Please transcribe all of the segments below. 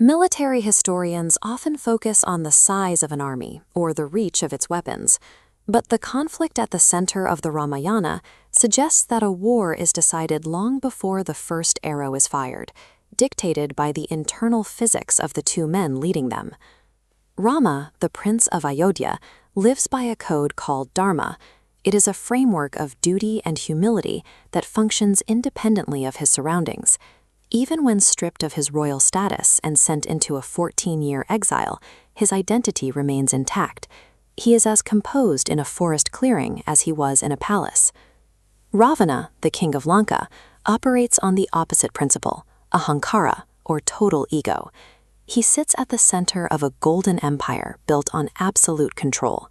Military historians often focus on the size of an army or the reach of its weapons, but the conflict at the center of the Ramayana suggests that a war is decided long before the first arrow is fired, dictated by the internal physics of the two men leading them. Rama, the Prince of Ayodhya, lives by a code called Dharma. It is a framework of duty and humility that functions independently of his surroundings. Even when stripped of his royal status and sent into a 14-year exile, his identity remains intact. He is as composed in a forest clearing as he was in a palace. Ravana, the King of Lanka, operates on the opposite principle, ahankara, or total ego. He sits at the center of a golden empire built on absolute control.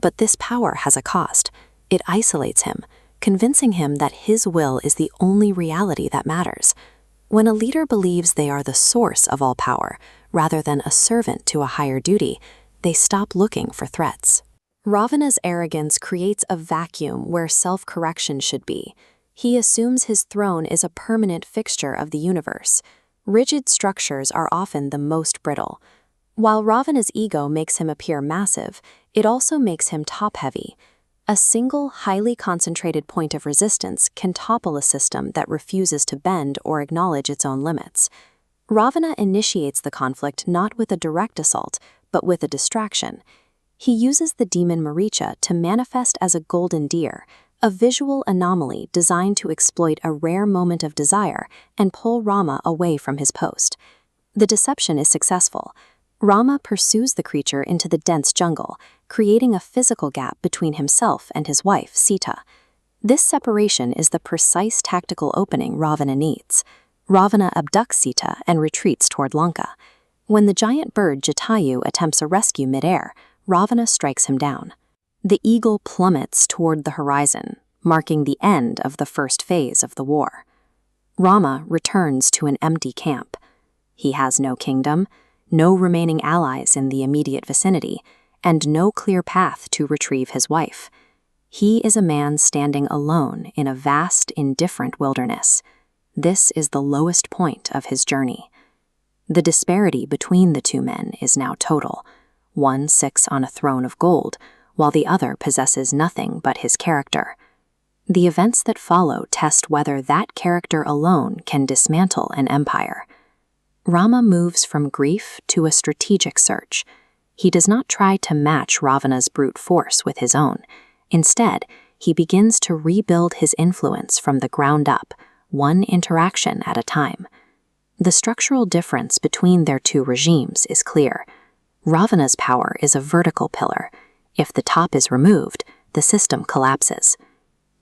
But this power has a cost. It isolates him, convincing him that his will is the only reality that matters. When a leader believes they are the source of all power, rather than a servant to a higher duty, they stop looking for threats. Ravana's arrogance creates a vacuum where self-correction should be. He assumes his throne is a permanent fixture of the universe. Rigid structures are often the most brittle. While Ravana's ego makes him appear massive, it also makes him top-heavy. A single, highly concentrated point of resistance can topple a system that refuses to bend or acknowledge its own limits. Ravana initiates the conflict not with a direct assault, but with a distraction. He uses the demon Maricha to manifest as a golden deer, a visual anomaly designed to exploit a rare moment of desire and pull Rama away from his post. The deception is successful. Rama pursues the creature into the dense jungle, creating a physical gap between himself and his wife, Sita. This separation is the precise tactical opening Ravana needs. Ravana abducts Sita and retreats toward Lanka. When the giant bird Jatayu attempts a rescue midair, Ravana strikes him down. The eagle plummets toward the horizon, marking the end of the first phase of the war. Rama returns to an empty camp. He has no kingdom, no remaining allies in the immediate vicinity, and no clear path to retrieve his wife. He is a man standing alone in a vast, indifferent wilderness. This is the lowest point of his journey. The disparity between the two men is now total. One sits on a throne of gold, while the other possesses nothing but his character. The events that follow test whether that character alone can dismantle an empire. Rama moves from grief to a strategic search. He does not try to match Ravana's brute force with his own. Instead, he begins to rebuild his influence from the ground up, one interaction at a time. The structural difference between their two regimes is clear. Ravana's power is a vertical pillar. If the top is removed, the system collapses.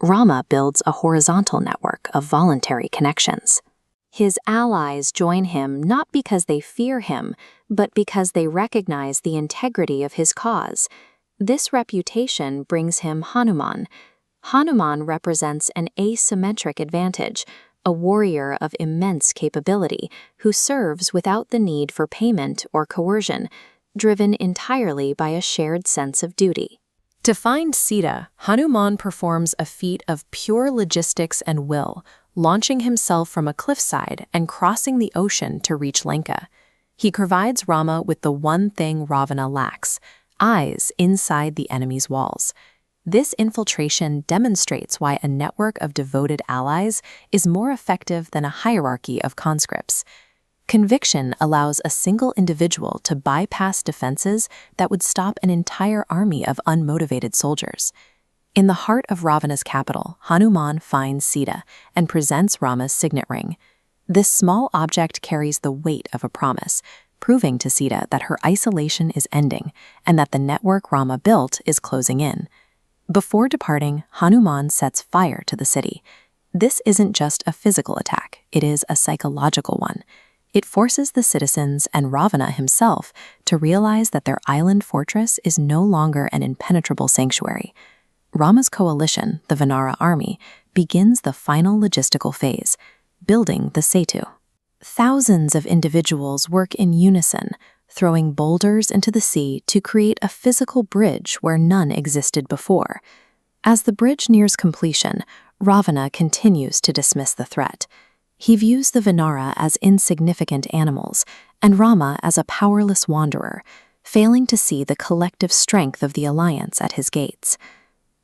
Rama builds a horizontal network of voluntary connections. His allies join him not because they fear him, but because they recognize the integrity of his cause. This reputation brings him Hanuman. Hanuman represents an asymmetric advantage, a warrior of immense capability who serves without the need for payment or coercion, driven entirely by a shared sense of duty. To find Sita, Hanuman performs a feat of pure logistics and will, launching himself from a cliffside and crossing the ocean to reach Lanka. He provides Rama with the one thing Ravana lacks: eyes inside the enemy's walls. This infiltration demonstrates why a network of devoted allies is more effective than a hierarchy of conscripts. Conviction allows a single individual to bypass defenses that would stop an entire army of unmotivated soldiers. In the heart of Ravana's capital, Hanuman finds Sita and presents Rama's signet ring. This small object carries the weight of a promise, proving to Sita that her isolation is ending and that the network Rama built is closing in. Before departing, Hanuman sets fire to the city. This isn't just a physical attack, it is a psychological one. It forces the citizens and Ravana himself to realize that their island fortress is no longer an impenetrable sanctuary. Rama's coalition, the Vanara army, begins the final logistical phase, building the Setu. Thousands of individuals work in unison, throwing boulders into the sea to create a physical bridge where none existed before. As the bridge nears completion, Ravana continues to dismiss the threat. He views the Vanara as insignificant animals, and Rama as a powerless wanderer, failing to see the collective strength of the alliance at his gates.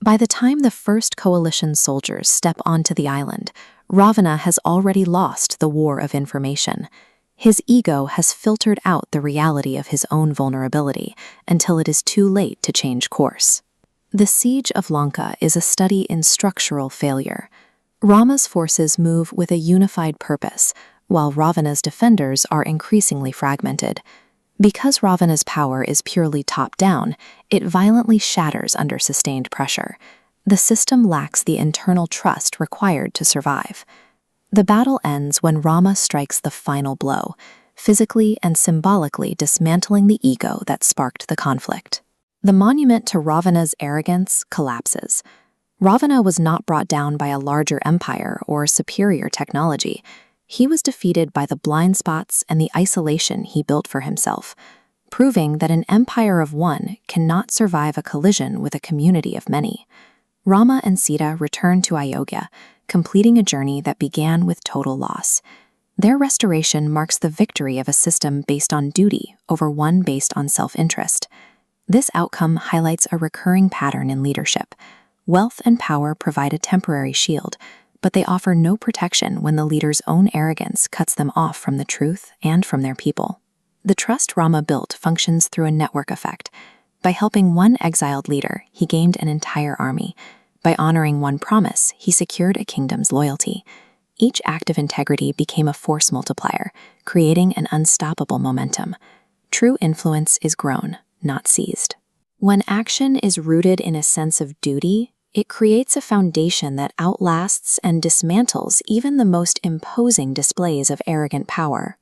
By the time the first coalition soldiers step onto the island, Ravana has already lost the war of information. His ego has filtered out the reality of his own vulnerability until it is too late to change course. The siege of Lanka is a study in structural failure. Rama's forces move with a unified purpose, while Ravana's defenders are increasingly fragmented. Because Ravana's power is purely top-down, it violently shatters under sustained pressure. The system lacks the internal trust required to survive. The battle ends when Rama strikes the final blow, physically and symbolically dismantling the ego that sparked the conflict. The monument to Ravana's arrogance collapses. Ravana was not brought down by a larger empire or superior technology. He was defeated by the blind spots and the isolation he built for himself, proving that an empire of one cannot survive a collision with a community of many. Rama and Sita return to Ayodhya, completing a journey that began with total loss. Their restoration marks the victory of a system based on duty over one based on self-interest. This outcome highlights a recurring pattern in leadership. Wealth and power provide a temporary shield, but they offer no protection when the leader's own arrogance cuts them off from the truth and from their people. The trust Rama built functions through a network effect. By helping one exiled leader, he gained an entire army. By honoring one promise, he secured a kingdom's loyalty. Each act of integrity became a force multiplier, creating an unstoppable momentum. True influence is grown, not seized. When action is rooted in a sense of duty, it creates a foundation that outlasts and dismantles even the most imposing displays of arrogant power.